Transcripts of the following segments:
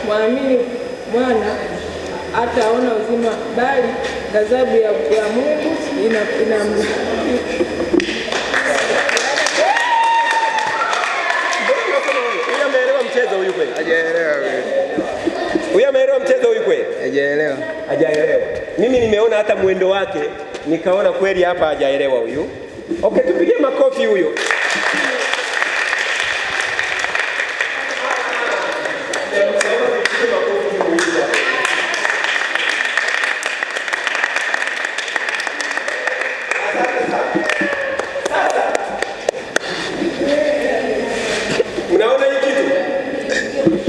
mwamini mwana hataona uzima, bali ghadhabu ya Mungu inamliki. Huyu mchezo huyu kweli? Hajaelewa. Huyu ameelewa mchezo huyu kweli? Hajaelewa. Hajaelewa. Mimi nimeona hata mwendo wake nikaona kweli hapa hajaelewa huyu. Okay, tupige makofi huyo. Unaona hii kitu?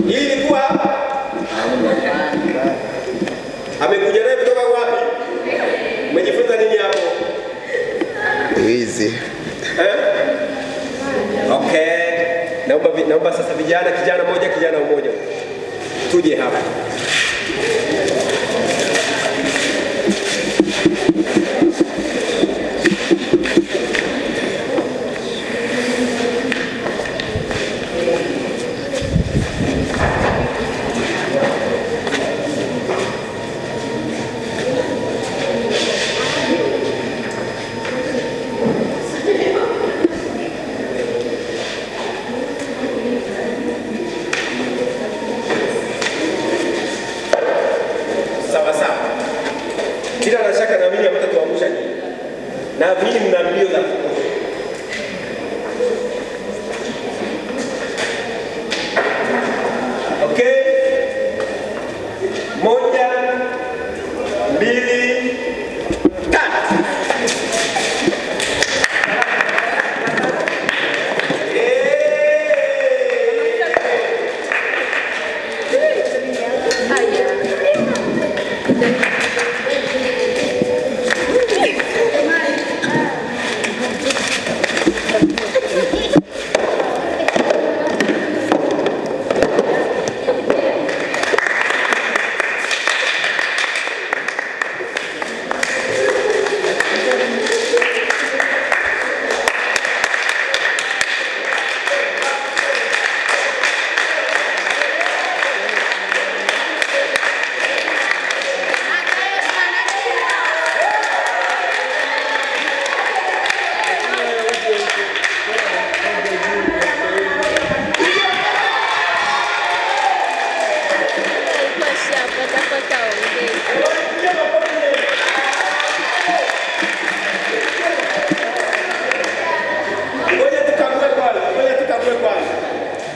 Hii ilikuwa amekuja naye kutoka wapi? Umejifunza nini hapo? Wizi. Okay. Naomba sasa kijana mmoja tuje hapa. Kila na shaka na mimi mtatuangusha nini? Na mimi mna mbio za kutosha. Okay? 1, 2, 3.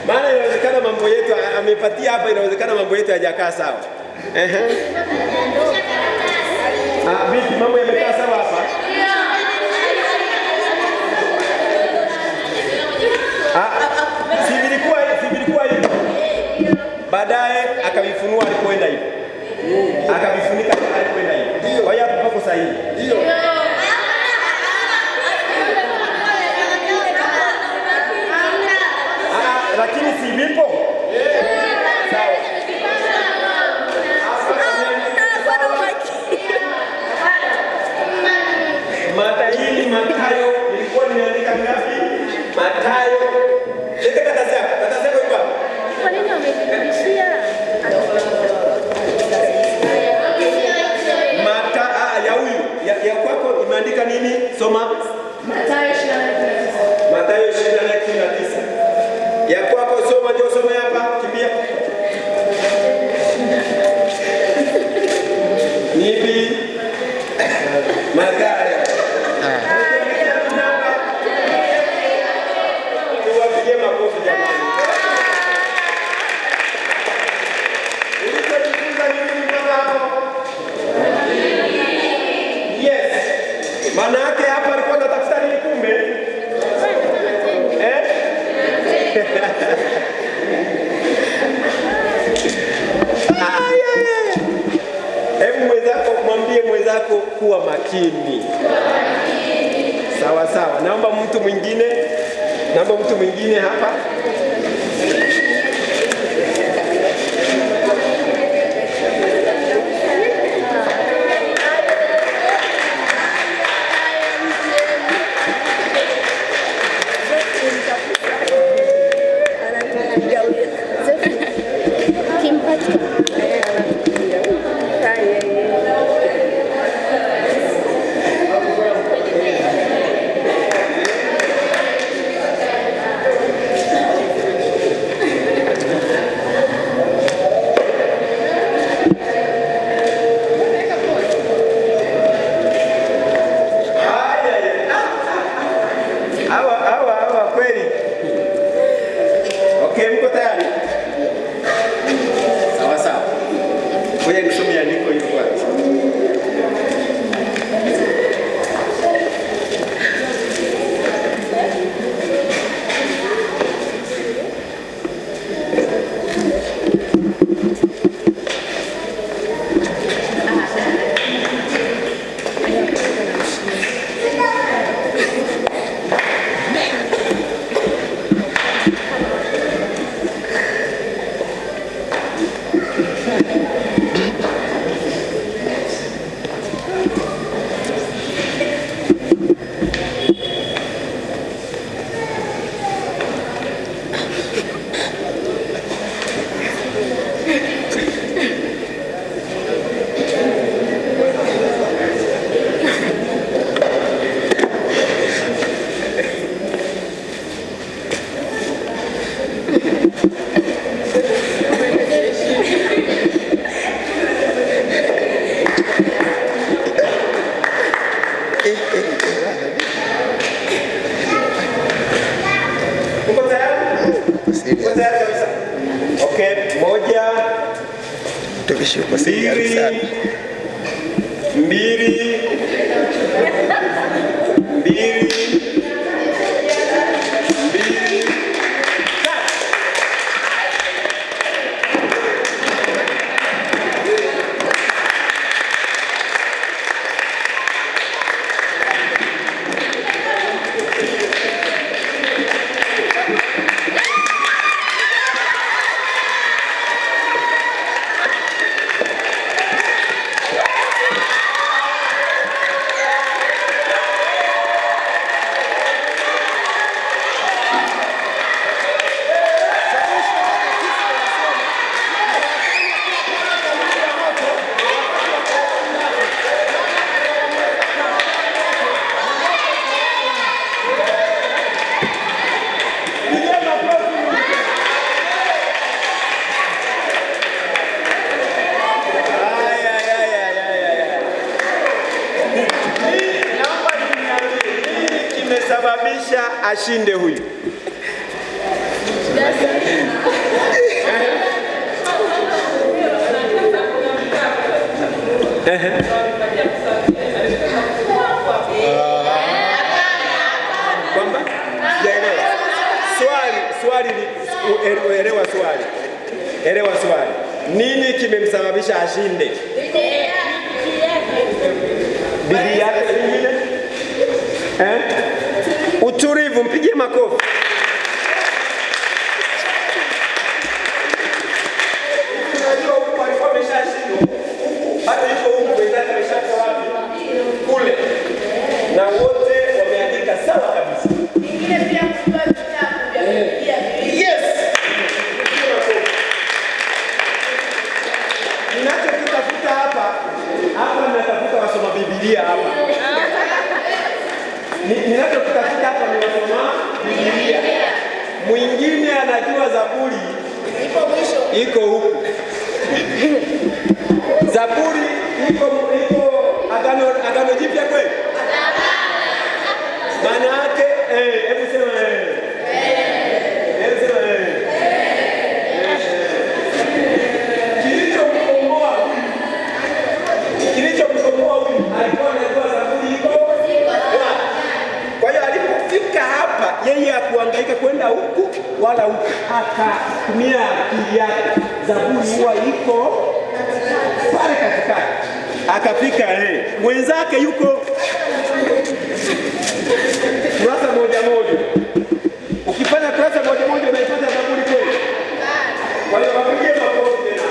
Maana inawezekana mambo yetu amepatia hapa, inawezekana mambo yetu hayajakaa sawa. Vipi mambo yamekaa sawa hapa? Si vilikuwa hivi. Baadaye akavifunua alipoenda hivi. Akavifunika alipoenda hivi. Kwa hiyo hapo pako sahihi. Ndio. Lakini si vipo? Sawa. Mathayo nilikuwa nimeandika ngapi? Mathayo. Leta karatasi yako. Karatasi yako iko wapi? Kwa nini wamekurudishia? Ya huyu. Ya kwako imeandika nini? Soma. Mathayo 24:19. Mathayo 24:19. Ya kwako soma, njoo soma hapa, kimbia. Nipi? Mathayo. Tuwapigie makofi jamani. Ulichojifunza nini mpaka hapo? Yes. Maana yake hapa alikuwa anatafuta nini kumbe? Hebu mwambie mwenzako kuwa makini. Sawa sawa. Naomba mtu mwingine hapa. Kimpatia Mtumishi yuko serious sana. 2 sababisha ashinde huyu. Kwamba elewa swali. Nini kimemsababisha ashinde? Bidii yake nyingine? Utulivu, mpigie makofi. Unajua huko alikuwa ameshashindwa. Hata yuko huko wenzake ameshatoka wapi? Kule. Na wote wameandika sawa kabisa. Ingine pia kutoa vitabu vya Biblia. Yes. Ninachokitafuta hapa ninatafuta wasoma Biblia hapa. Ninachokitafuta hapa ni wasoma Biblia. Mwingine anajua Zaburi Iko mwisho. iko huku. Zaburi iko Agano Jipya kweli? Maana yake hebu sema hebu sema Kilichomkomboa huyu alikuwa anajua Zaburi iko. Kwa hiyo alipofika hapa yeye hakuhangaika kwenda huku wala huku, akatumia akili yake. Zaburi huwa iko pale katikati. Akafika mwenzake yuko kurasa moja. Ukifanya kurasa moja unaipata Zaburi kweli? Kwa hiyo wapigie makofi tena.